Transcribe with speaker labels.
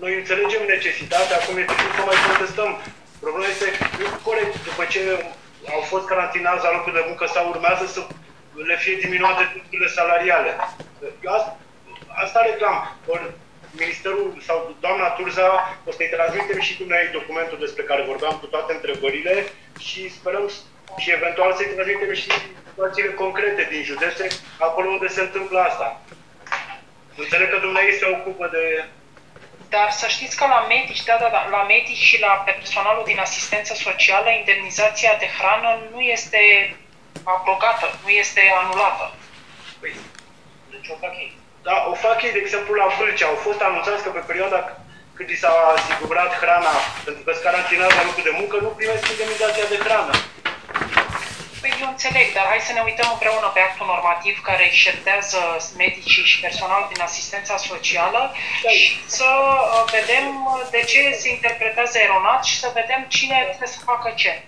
Speaker 1: noi înțelegem necesitatea, acum este timp să mai contestăm. Problema este, nu corect, după ce au fost carantinați la locul de muncă sau urmează să le fie diminuate drepturile salariale. Asta reclam. Ori Ministerul sau doamna Turza, o să-i transmitem și dumneavoastră documentul despre care vorbeam cu toate întrebările și sperăm și eventual să-i transmitem și situațiile concrete din județe, acolo unde se întâmplă asta. Înțeleg că dumneavoastră se ocupă de...
Speaker 2: Dar să știți că la medici, la medici și la personalul din asistență socială, indemnizația de hrană nu este abrogată, nu este anulată.
Speaker 1: Păi, deci o fac ei. Da, o fac ei, de exemplu, la Vâlcea. Au fost anunțați că pe perioada când li s-a asigurat hrana, pentru că sunt carantinați la locul de muncă, nu primesc indemnizația de hrană.
Speaker 2: Păi eu înțeleg, dar hai să ne uităm împreună pe actul normativ care șertează medicii și personal din asistența socială și să vedem de ce se interpretează eronat și să vedem cine trebuie să facă ce.